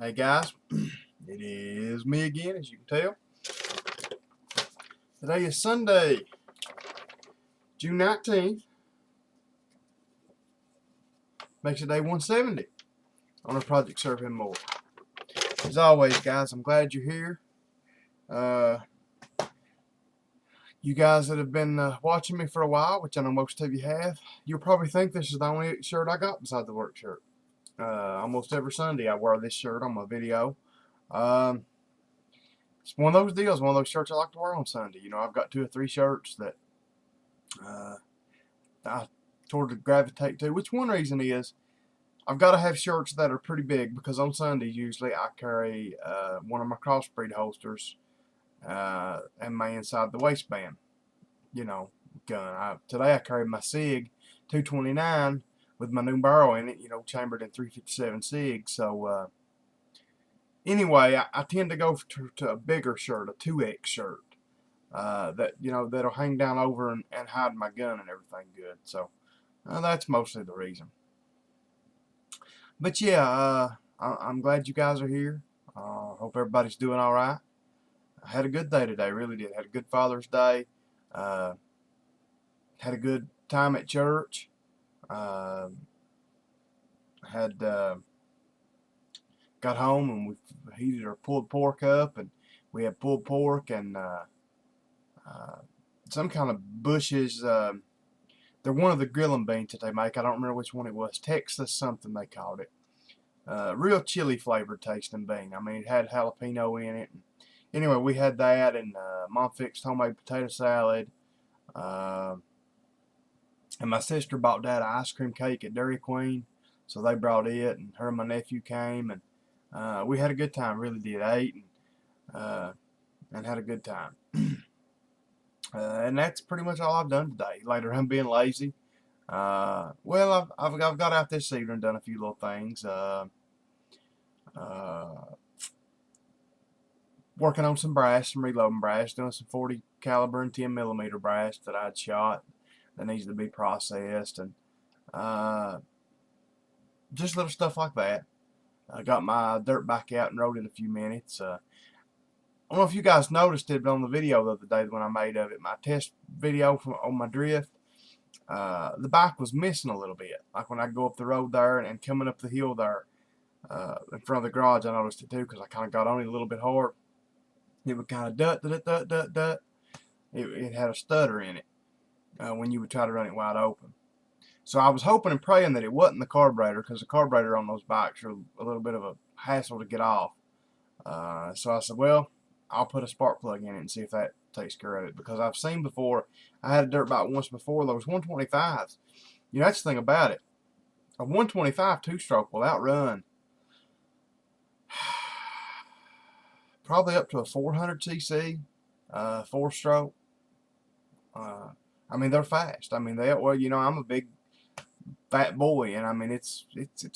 Hey guys, it is me again, as you can tell. Today is Sunday, June 19th. Makes it day 170 on our Project Serve Him More. As always, guys, I'm glad you're here. You guys that have been watching me for a while, which I know most of you have, you'll probably think this is the only shirt I got beside the work shirt. Almost every Sunday I wear this shirt on my video. It's one of those deals, one of those shirts I like to wear on Sunday. You know, I've got 2 or 3 shirts that I sort of gravitate to, which one reason is I've got to have shirts that are pretty big because on Sundays usually I carry one of my crossbreed holsters and my inside the waistband, you know, gun. Today I carried my SIG 229 with my new barrel in it, you know, chambered in 357 SIG. So anyway, I tend to go to a bigger shirt, a 2X shirt. That, you know, that'll hang down over and hide my gun and everything good. So that's mostly the reason. But yeah, I'm glad you guys are here. Hope everybody's doing all right. I had a good day today, really did. Had a good Father's Day. Had a good time at church. Had got home and we heated our pulled pork up, and we had pulled pork and some kind of bushes. They're one of the grilling beans that they make. I don't remember which one it was. Texas something they called it. Real chili flavored tasting bean. I mean, it had jalapeno in it. Anyway, we had that, and Mom fixed homemade potato salad. And my sister bought Dad an ice cream cake at Dairy Queen, so they brought it, and her and my nephew came, and we had a good time. Really did. Ate and had a good time. And that's pretty much all I've done today. Later, I'm being lazy. Well, I've got out this evening and done a few little things. Working on some brass, some reloading brass, doing some 40 caliber and 10 millimeter brass that I'd shot that needs to be processed, and just little stuff like that. I got my dirt bike out and rode it a few minutes. I don't know if you guys noticed it, but on the video the other day when I made of it, my test video on my drift, the bike was missing a little bit. Like when I go up the road there and coming up the hill there in front of the garage, I noticed it too because I kind of got on it a little bit hard. It would kind of dut. It had a stutter in it when you would try to run it wide open. So I was hoping and praying that it wasn't the carburetor, because the carburetor on those bikes are a little bit of a hassle to get off. So I said, well, I'll put a spark plug in it and see if that takes care of it, because I've seen before. I had a dirt bike once before. Those 125s. You know, that's the thing about it. A 125 two-stroke will outrun probably up to a 400cc 4-stroke. I mean, they're fast. I mean, well, you know, I'm a big fat boy, and I mean, it's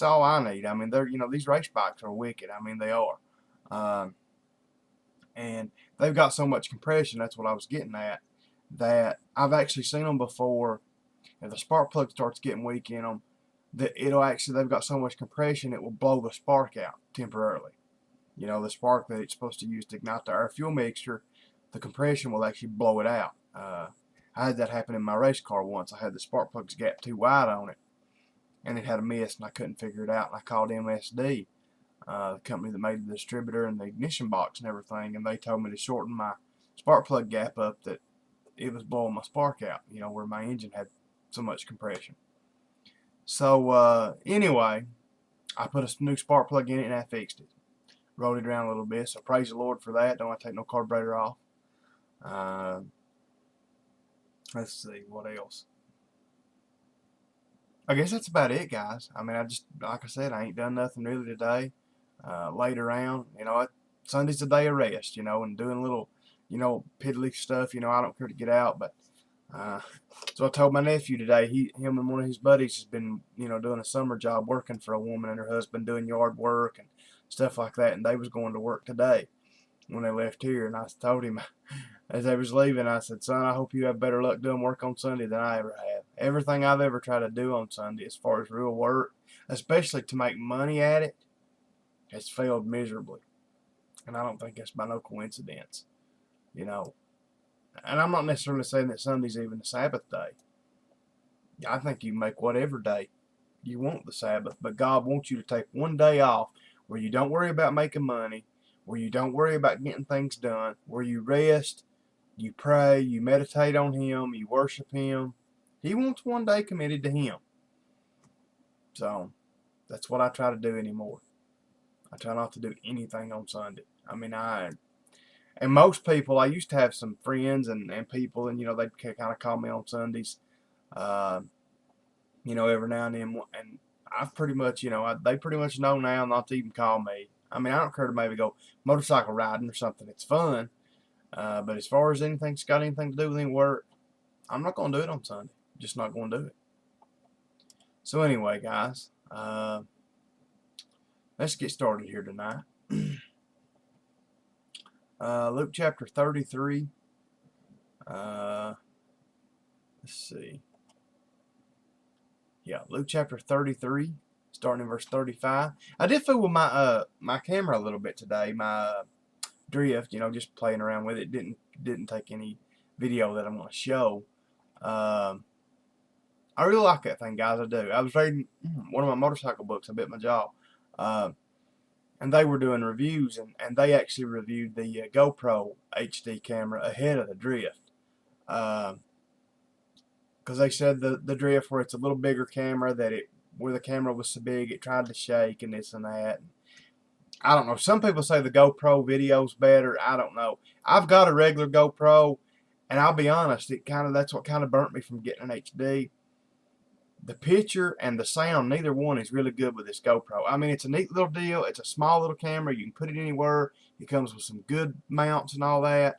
all I need. I mean, they're, you know, these race bikes are wicked. I mean, they are. And they've got so much compression. That's what I was getting at. That I've actually seen them before. If the spark plug starts getting weak in them, that they've got so much compression it will blow the spark out temporarily. You know, the spark that it's supposed to use to ignite the air fuel mixture, the compression will actually blow it out. I had that happen in my race car once. I had the spark plugs gap too wide on it, and it had a miss, and I couldn't figure it out. And I called MSD, the company that made the distributor and the ignition box and everything, and they told me to shorten my spark plug gap up, that it was blowing my spark out, you know, where my engine had so much compression. So anyway, I put a new spark plug in it, and I fixed it. Rolled it around a little bit, so praise the Lord for that. Don't have to take no carburetor off. Let's see, what else? I guess that's about it, guys. I mean, like I said, I ain't done nothing really today. Laid around, you know, Sunday's a day of rest, you know, and doing a little, you know, piddly stuff. You know, I don't care to get out, but so I told my nephew today, him and one of his buddies has been, you know, doing a summer job working for a woman and her husband doing yard work and stuff like that, and they was going to work today when they left here. And I told him as they was leaving, I said, son, I hope you have better luck doing work on Sunday than I ever have. Everything I've ever tried to do on Sunday as far as real work, especially to make money at it, has failed miserably. And I don't think that's by no coincidence, you know. And I'm not necessarily saying that Sunday's even the Sabbath day. I think you make whatever day you want the Sabbath, but God wants you to take one day off where you don't worry about making money, where you don't worry about getting things done, where you rest, you pray, you meditate on Him, you worship Him. He wants one day committed to Him. So that's what I try to do anymore. I try not to do anything on Sunday. I mean, and most people, I used to have some friends and people, and they'd kind of call me on Sundays, uh, every now and then, and I've pretty much, they pretty much know now not to even call me. I mean, I don't care to maybe go motorcycle riding or something. It's fun, but as far as anything that's got anything to do with any work, I'm not going to do it on Sunday. Just not going to do it. So anyway, guys, let's get started here tonight. Luke chapter 33. Let's see. Yeah, Luke chapter 33, starting in verse 35. I did fool with my my camera a little bit today. My drift, just playing around with it. Didn't take any video that I'm going to show. I really like that thing, guys. I do. I was reading one of my motorcycle books. I bit my jaw. And they were doing reviews, and they actually reviewed the GoPro HD camera ahead of the drift. Because they said the drift, where it's a little bigger camera, where the camera was so big it tried to shake and this and that. I don't know. Some people say the GoPro video's better. I don't know. I've got a regular GoPro, and I'll be honest, that's what kind of burnt me from getting an HD. The picture and the sound, neither one is really good with this GoPro. I mean, it's a neat little deal. It's a small little camera. You can put it anywhere. It comes with some good mounts and all that.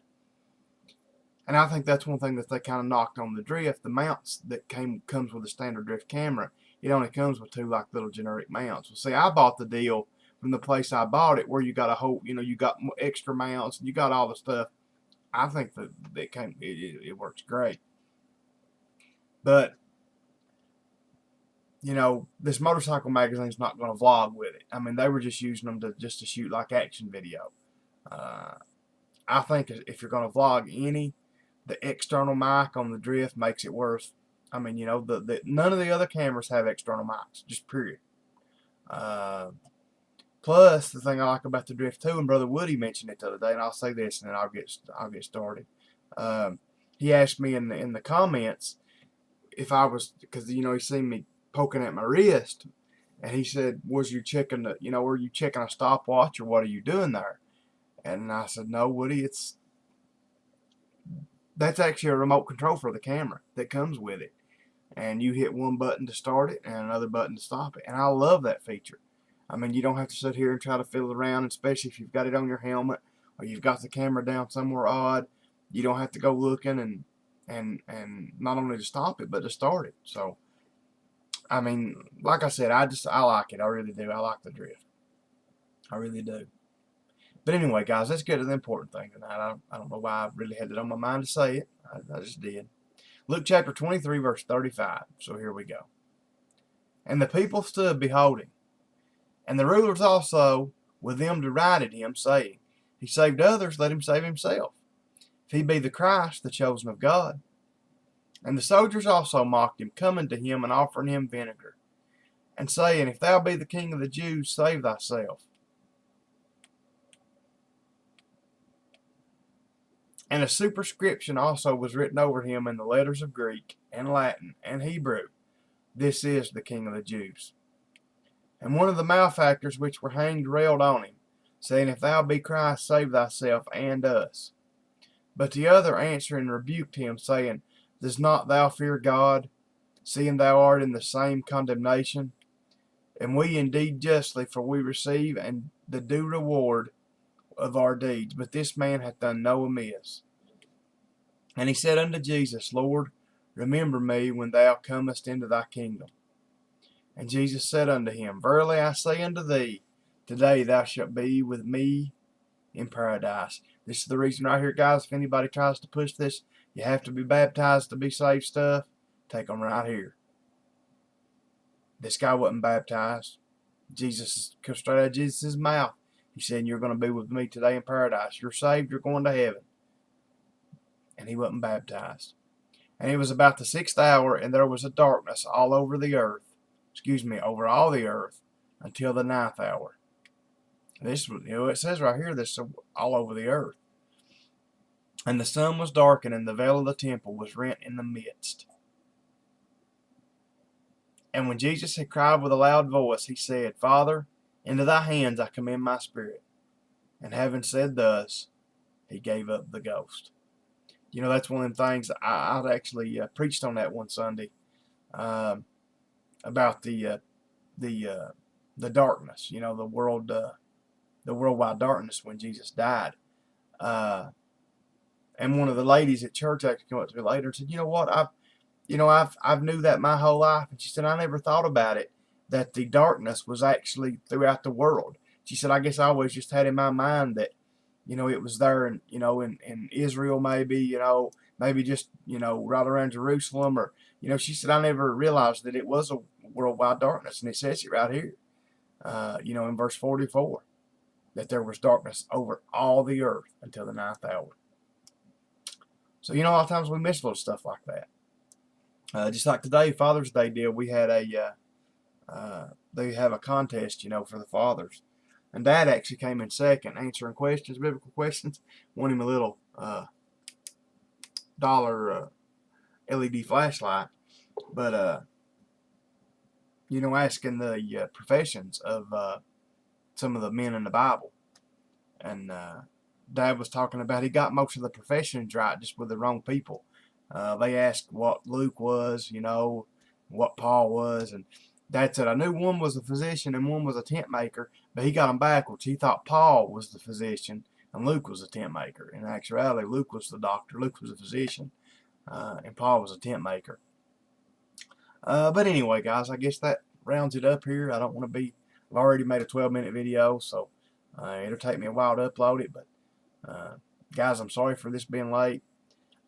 And I think that's one thing that they kind of knocked on the drift. The mounts that comes with a standard drift camera, it only comes with two little generic mounts. Well, see, I bought the deal from the place I bought it, where you got a whole, you got extra mounts and you got all the stuff. I think that it works great. But this motorcycle magazine's not going to vlog with it. I mean, they were just using them to shoot like action video. I think if you're going to vlog the external mic on the drift makes it worth. I mean, none of the other cameras have external mics, just period. Plus, the thing I like about the drift too, and Brother Woody mentioned it the other day, and I'll say this, and then I'll get started. He asked me in the comments if I was, because he seen me poking at my wrist, and he said, were you checking a stopwatch, or what are you doing there? And I said, no, Woody, that's actually a remote control for the camera that comes with it. And you hit one button to start it and another button to stop it. And I love that feature. I mean, you don't have to sit here and try to fiddle around, especially if you've got it on your helmet or you've got the camera down somewhere odd. You don't have to go looking and not only to stop it, but to start it. So, I mean, like I said, I like it. I really do. I like the drift. I really do. But anyway, guys, let's get to the important thing tonight. I don't know why I really had it on my mind to say it. I just did. Luke chapter 23, verse 35. So here we go. And the people stood beholding, and the rulers also with them derided him, saying, He saved others, let him save himself. If he be the Christ, the chosen of God. And the soldiers also mocked him, coming to him and offering him vinegar, and saying, If thou be the King of the Jews, save thyself. And a superscription also was written over him in the letters of Greek and Latin and Hebrew, This is the King of the Jews. And one of the malefactors which were hanged railed on him, saying, If thou be Christ, save thyself and us. But the other answering rebuked him, saying, Does not thou fear God, seeing thou art in the same condemnation? And we indeed justly, for we receive and the due reward of our deeds, but this man hath done no amiss. And he said unto Jesus, Lord, remember me when thou comest into thy kingdom. And Jesus said unto him, Verily I say unto thee, today thou shalt be with me in paradise. This is the reason right here, guys. If anybody tries to push this, you have to be baptized to be saved stuff, take them right here. This guy wasn't baptized. Jesus, come straight out of Jesus' mouth. He said, "You're going to be with me today in paradise. You're saved. You're going to heaven." And he wasn't baptized. And it was about the 6th hour, and there was a darkness all over the earth. Excuse me, over all the earth, until the 9th hour. This, it says right here, this all over the earth. And the sun was darkened, and the veil of the temple was rent in the midst. And when Jesus had cried with a loud voice, he said, "Father, into thy hands I commend my spirit." And having said thus, he gave up the ghost. You know, that's one of them things I'd actually preached on that one Sunday, about the darkness. You know, the worldwide darkness when Jesus died. And one of the ladies at church actually came up to me later and said, "You know what? I've knew that my whole life." And she said, "I never thought about it, that the darkness was actually throughout the world." She said, "I guess I always just had in my mind that, it was there in Israel, maybe, maybe just, right around Jerusalem, or, she said, I never realized that it was a worldwide darkness." And it says it right here, in verse 44, that there was darkness over all the earth until the 9th hour. So, a lot of times we miss little stuff like that. Just like today, Father's Day deal, we had they have a contest, for the fathers. And Dad actually came in second, answering questions, biblical questions. Won him a little dollar LED flashlight. But, asking the professions of some of the men in the Bible. And Dad was talking about he got most of the professions right, just with the wrong people. They asked what Luke was, what Paul was, and Dad said, "I knew one was a physician and one was a tent maker," but he got them backwards. He thought Paul was the physician and Luke was the tent maker. In actuality, Luke was the doctor, Luke was the physician, and Paul was a tent maker. But anyway, guys, I guess that rounds it up here. I don't want to be, I've already made a 12-minute video, so it'll take me a while to upload it. But guys, I'm sorry for this being late.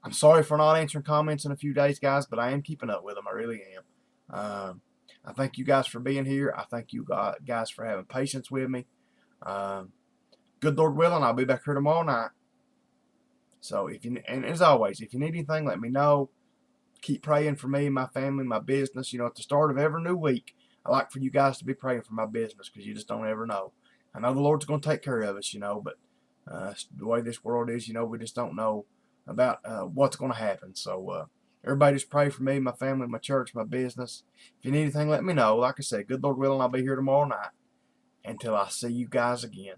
I'm sorry for not answering comments in a few days, guys, but I am keeping up with them. I really am. I thank you guys for being here. I thank you guys for having patience with me. Good Lord willing, I'll be back here tomorrow night. So, and as always, if you need anything, let me know. Keep praying for me, my family, my business. At the start of every new week, I like for you guys to be praying for my business, because you just don't ever know. I know the Lord's going to take care of us, but the way this world is, we just don't know about what's going to happen. So everybody just pray for me, my family, my church, my business. If you need anything, let me know. Like I said, good Lord willing, I'll be here tomorrow night. Until I see you guys again,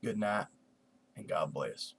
good night and God bless.